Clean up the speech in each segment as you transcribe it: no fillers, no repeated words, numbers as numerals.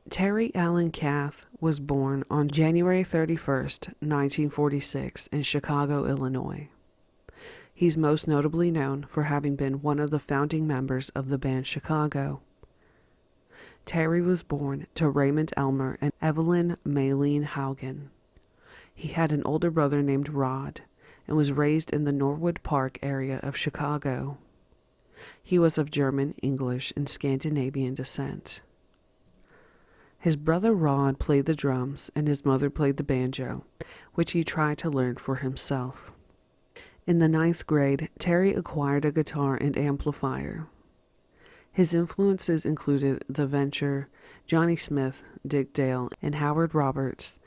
Terry Allen Kath was born on January 31st, 1946 in Chicago, Illinois. He's most notably known for having been one of the founding members of the band Chicago. Terry was born to Raymond Elmer and Evelyn Maylene Haugen. He had an older brother named Rod and was raised in the Norwood Park area of Chicago. He was of German, English, and Scandinavian descent. His brother Rod played the drums and his mother played the banjo, which he tried to learn for himself. In the 9th grade, Terry acquired a guitar and amplifier. His influences included The Venture, Johnny Smith, Dick Dale, and Howard Roberts,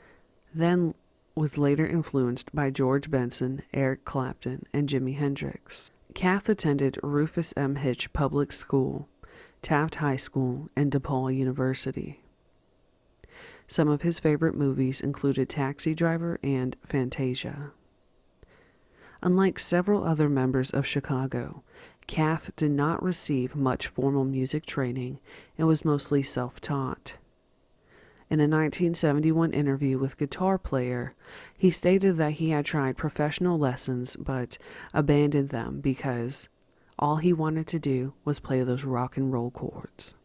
then was later influenced by George Benson, Eric Clapton, and Jimi Hendrix. Kath attended Rufus M. Hitch Public School, Taft High School, and DePaul University. Some of his favorite movies included Taxi Driver and Fantasia. Unlike several other members of Chicago, Kath did not receive much formal music training and was mostly self-taught. In a 1971 interview with Guitar Player, he stated that he had tried professional lessons but abandoned them because all he wanted to do was play those rock and roll chords.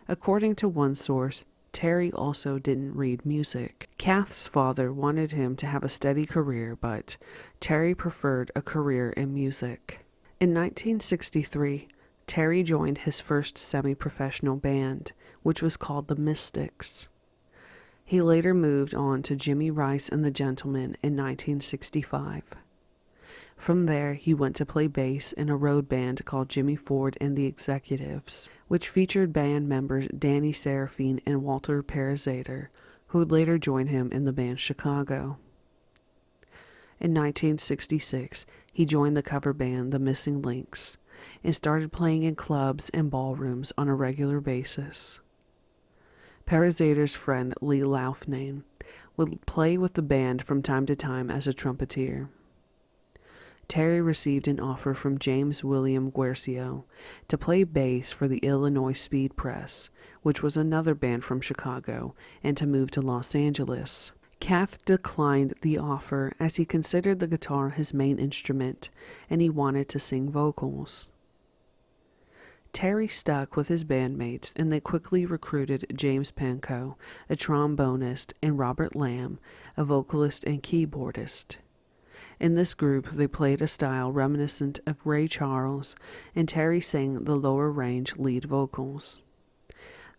According to one source, Terry also didn't read music. Kath's father wanted him to have a steady career, but Terry preferred a career in music. In 1963, Terry joined his first semi-professional band, which was called the Mystics. He later moved on to Jimmy Rice and the Gentlemen in 1965. From there, he went to play bass in a road band called Jimmy Ford and the Executives, which featured band members Danny Seraphine and Walter Parazater, who would later join him in the band Chicago. In 1966, he joined the cover band The Missing Links and started playing in clubs and ballrooms on a regular basis. Parazater's friend Lee Laufname would play with the band from time to time as a trumpeter. Terry received an offer from James William Guercio to play bass for the Illinois Speed Press, which was another band from Chicago, and to move to Los Angeles. Kath declined the offer as he considered the guitar his main instrument, and he wanted to sing vocals. Terry stuck with his bandmates, and they quickly recruited James Pankow, a trombonist, and Robert Lamb, a vocalist and keyboardist. In this group, they played a style reminiscent of Ray Charles, and Terry sang the lower range lead vocals.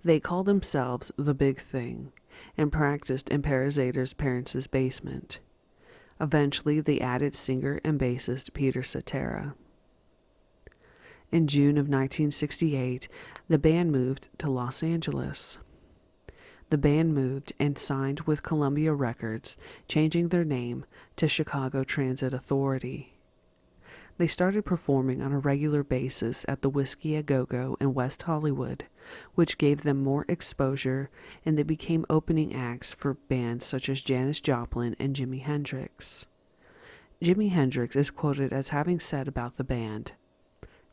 They called themselves The Big Thing, and practiced in Parazater's parents' basement. Eventually, they added singer and bassist Peter Cetera. In June of 1968, the band moved to Los Angeles. The band moved and signed with Columbia Records, changing their name to Chicago Transit Authority. They started performing on a regular basis at the Whiskey A Go-Go in West Hollywood, which gave them more exposure, and they became opening acts for bands such as Janis Joplin and Jimi Hendrix. Jimi Hendrix is quoted as having said about the band,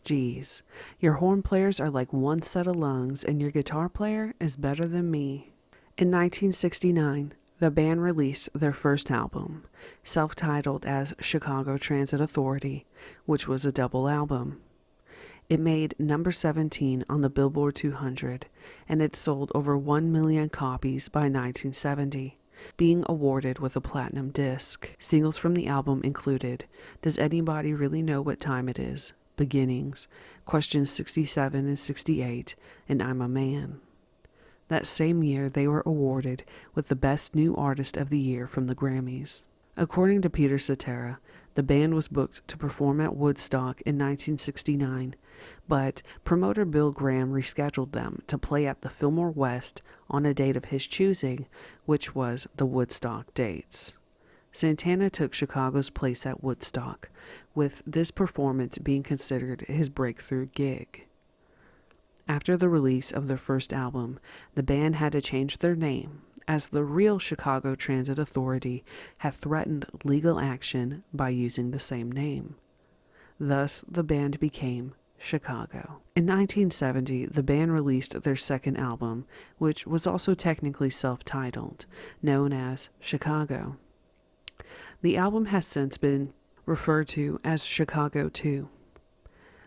"Geez, your horn players are like one set of lungs, and your guitar player is better than me." In 1969, the band released their first album, self-titled as Chicago Transit Authority, which was a double album. It made number 17 on the Billboard 200, and it sold over 1 million copies by 1970, being awarded with a platinum disc. Singles from the album included Does Anybody Really Know What Time It Is?, Beginnings, Questions 67 and 68, and I'm a Man. That same year, they were awarded with the Best New Artist of the Year from the Grammys. According to Peter Cetera, the band was booked to perform at Woodstock in 1969, but promoter Bill Graham rescheduled them to play at the Fillmore West on a date of his choosing, which was the Woodstock dates. Santana took Chicago's place at Woodstock, with this performance being considered his breakthrough gig. After the release of their first album, the band had to change their name, as the real Chicago Transit Authority had threatened legal action by using the same name. Thus, the band became Chicago. In 1970, the band released their second album, which was also technically self-titled, known as Chicago. The album has since been referred to as Chicago 2.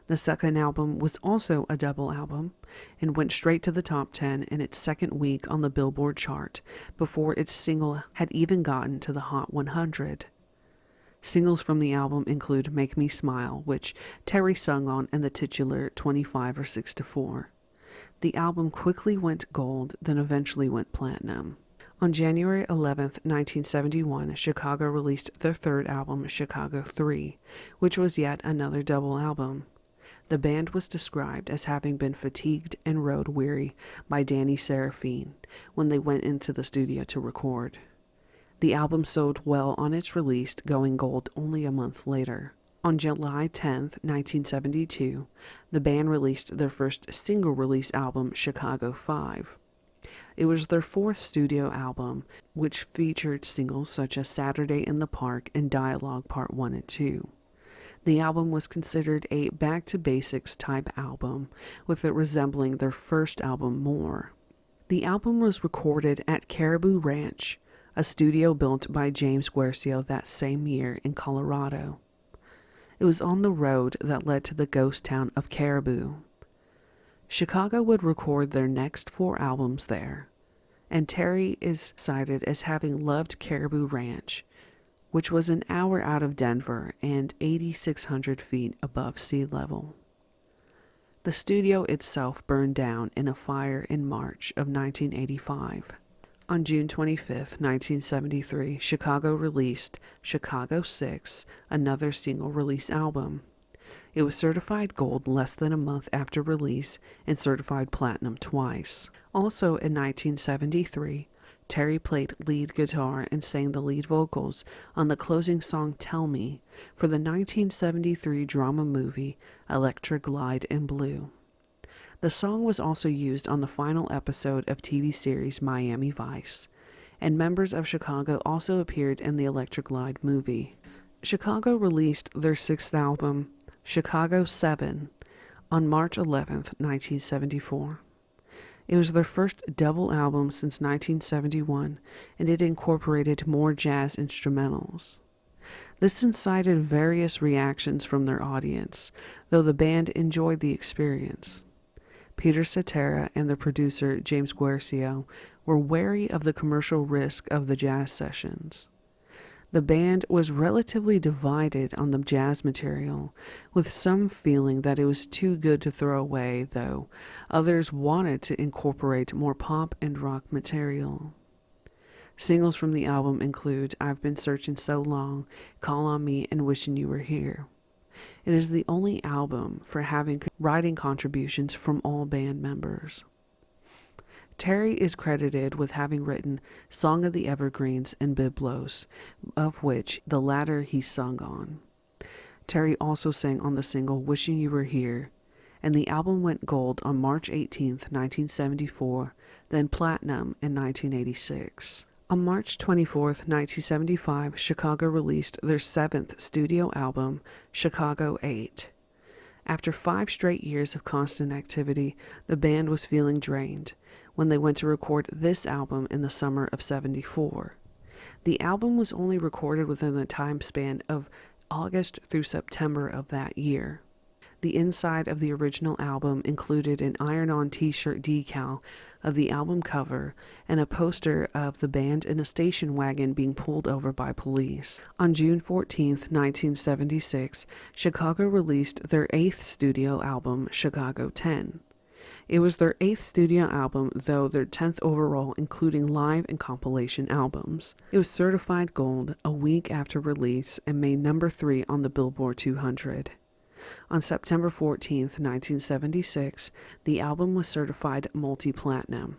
The second album was also a double album and went straight to the top 10 in its second week on the Billboard chart before its single had even gotten to the Hot 100. Singles from the album include Make Me Smile, which Terry sung on in the titular 25 or 6 to 4. The album quickly went gold, then eventually went platinum. On January 11th, 1971, Chicago released their third album, Chicago 3, which was yet another double album. The band was described as having been fatigued and road-weary by Danny Seraphine when they went into the studio to record. The album sold well on its release, going gold only a month later. On July 10th, 1972, the band released their first single-release album, Chicago 5. It was their fourth studio album, which featured singles such as Saturday in the Park and Dialogue Part 1 and 2. The album was considered a back-to-basics type album, with it resembling their first album more. The album was recorded at Caribou Ranch, a studio built by James Guercio that same year in Colorado. It was on the road that led to the ghost town of Caribou. Chicago would record their next 4 albums there, and Terry is cited as having loved Caribou Ranch, which was an hour out of Denver and 8,600 feet above sea level. The studio itself burned down in a fire in March of 1985. On June 25, 1973, Chicago released Chicago 6, another single-release album. It was certified gold less than a month after release and certified platinum twice. Also in 1973, Terry played lead guitar and sang the lead vocals on the closing song Tell Me for the 1973 drama movie Electric Glide in Blue. The song was also used on the final episode of TV series Miami Vice, and members of Chicago also appeared in the Electric Glide movie. Chicago released their sixth album, Chicago 7, on March 11, 1974. It was their first double album since 1971, and it incorporated more jazz instrumentals. This incited various reactions from their audience, though the band enjoyed the experience. Peter Cetera and the producer James Guercio were wary of the commercial risk of the jazz sessions. The band was relatively divided on the jazz material, with some feeling that it was too good to throw away, though others wanted to incorporate more pop and rock material. Singles from the album include I've Been Searching So Long, Call on Me, and Wishing You Were Here. It is the only album for having writing contributions from all band members. Terry is credited with having written Song of the Evergreens and Biblos, of which the latter he sung on. Terry also sang on the single Wishing You Were Here, and the album went gold on March 18, 1974, then platinum in 1986. On March 24, 1975, Chicago released their seventh studio album, Chicago 8. After 5 straight years of constant activity, the band was feeling drained when they went to record this album in the summer of '74. The album was only recorded within the time span of August through September of that year. The inside of the original album included an iron-on t-shirt decal of the album cover and a poster of the band in a station wagon being pulled over by police. On June 14, 1976, Chicago released their 8th studio album, Chicago 10. It was their 8th studio album, though their 10th overall, including live and compilation albums. It was certified gold a week after release and made number 3 on the Billboard 200. On September 14, 1976, the album was certified multi-platinum.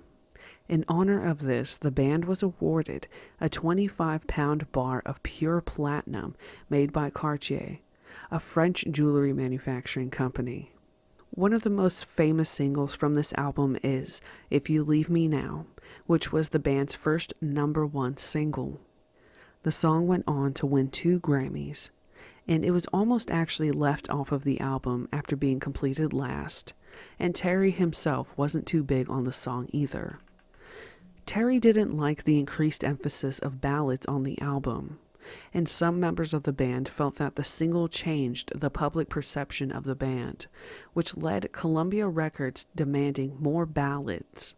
In honor of this, the band was awarded a 25-pound bar of pure platinum made by Cartier, a French jewelry manufacturing company. One of the most famous singles from this album is If You Leave Me Now, which was the band's first number 1 single. The song went on to win 2 Grammys, and it was almost actually left off of the album after being completed last, and Terry himself wasn't too big on the song either. Terry didn't like the increased emphasis of ballads on the album, and some members of the band felt that the single changed the public perception of the band, which led Columbia Records demanding more ballads.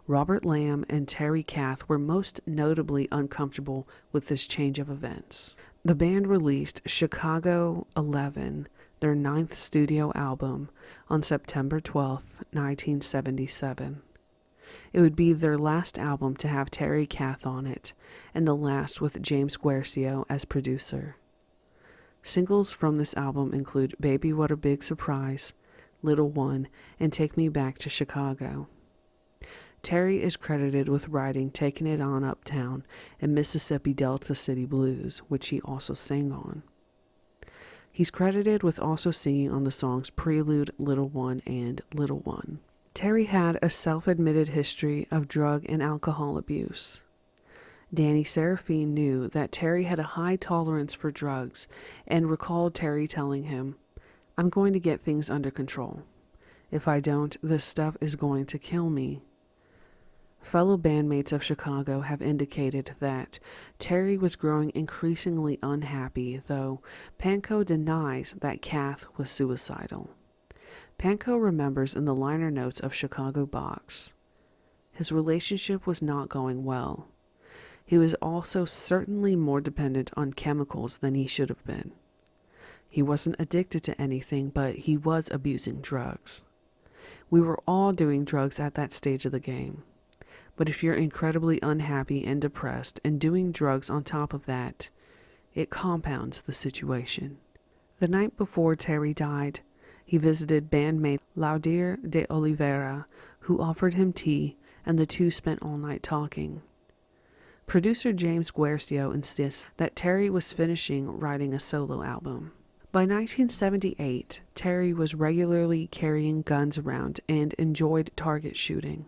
Robert Lamb and Terry Kath were most notably uncomfortable with this change of events. The band released Chicago 11, their 9th studio album, on September 12, 1977. It would be their last album to have Terry Kath on it, and the last with James Guercio as producer. Singles from this album include Baby What a Big Surprise, Little One, and Take Me Back to Chicago. Terry is credited with writing Taking It On Uptown and Mississippi Delta City Blues, which he also sang on. He's credited with also singing on the songs Prelude, Little One, and Little One. Terry had a self-admitted history of drug and alcohol abuse. Danny Serafine knew that Terry had a high tolerance for drugs and recalled Terry telling him, "I'm going to get things under control. If I don't, this stuff is going to kill me." Fellow bandmates of Chicago have indicated that Terry was growing increasingly unhappy, though Pankow denies that Kath was suicidal. Pankow remembers in the liner notes of Chicago Box, his relationship was not going well. He was also certainly more dependent on chemicals than he should have been. He wasn't addicted to anything, but he was abusing drugs. We were all doing drugs at that stage of the game. But if you're incredibly unhappy and depressed and doing drugs on top of that, it compounds the situation. The night before Terry died, he visited bandmate Laudir de Oliveira, who offered him tea, and the two spent all night talking. Producer James Guercio insists that Terry was finishing writing a solo album. By 1978, Terry was regularly carrying guns around and enjoyed target shooting.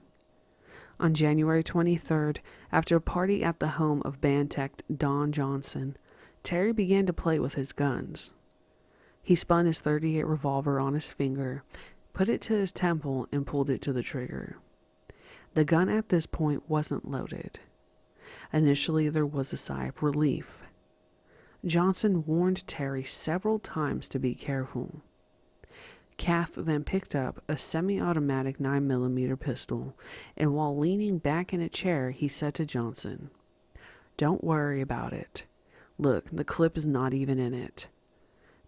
On January 23rd, after a party at the home of band tech Don Johnson, Terry began to play with his guns. He spun his .38 revolver on his finger, put it to his temple, and pulled it to the trigger. The gun at this point wasn't loaded. Initially, there was a sigh of relief. Johnson warned Terry several times to be careful. Kath then picked up a semi-automatic 9mm pistol, and while leaning back in a chair, he said to Johnson, "Don't worry about it. Look, the clip is not even in it."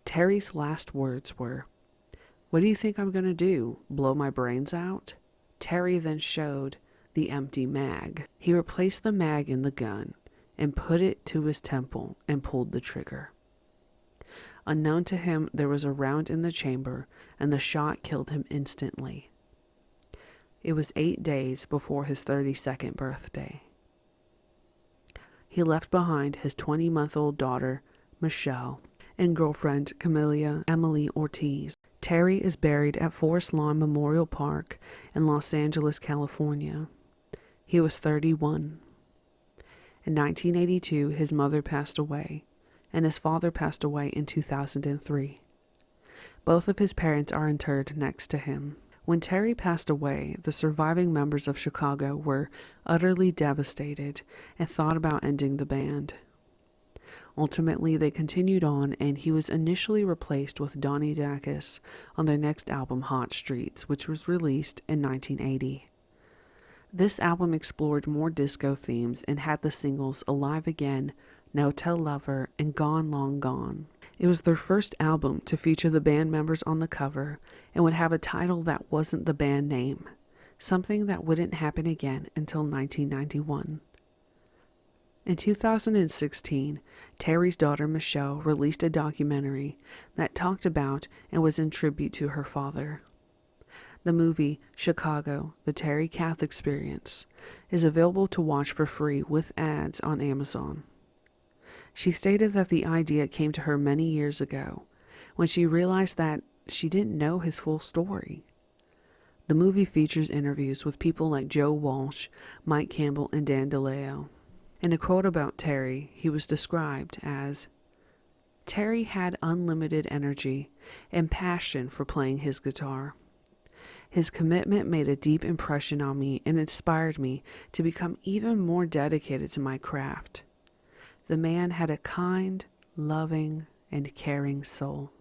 Terry's last words were, "What do you think I'm going to do? Blow my brains out?" Terry then showed the empty mag. He replaced the mag in the gun and put it to his temple and pulled the trigger. Unknown to him, there was a round in the chamber, and the shot killed him instantly. It was 8 days before his 32nd birthday. He left behind his 20-month-old daughter, Michelle, and girlfriend, Camilla Emily Ortiz. Terry is buried at Forest Lawn Memorial Park in Los Angeles, California. He was 31. In 1982, his mother passed away, and his father passed away in 2003. Both of his parents are interred next to him. When Terry passed away, the surviving members of Chicago were utterly devastated and thought about ending the band. Ultimately, they continued on, and he was initially replaced with Donnie Dacus on their next album, Hot Streets, which was released in 1980. This album explored more disco themes and had the singles Alive Again, No Tell Lover, and Gone Long Gone. It was their first album to feature the band members on the cover and would have a title that wasn't the band name, something that wouldn't happen again until 1991. In 2016, Terry's daughter Michelle released a documentary that talked about and was in tribute to her father. The movie Chicago, The Terry Kath Experience is available to watch for free with ads on Amazon. She stated that the idea came to her many years ago when she realized that she didn't know his full story. The movie features interviews with people like Joe Walsh, Mike Campbell, and Dan DeLeo. In a quote about Terry, he was described as, Terry had unlimited energy and passion for playing his guitar. His commitment made a deep impression on me and inspired me to become even more dedicated to my craft. The man had a kind, loving, and caring soul.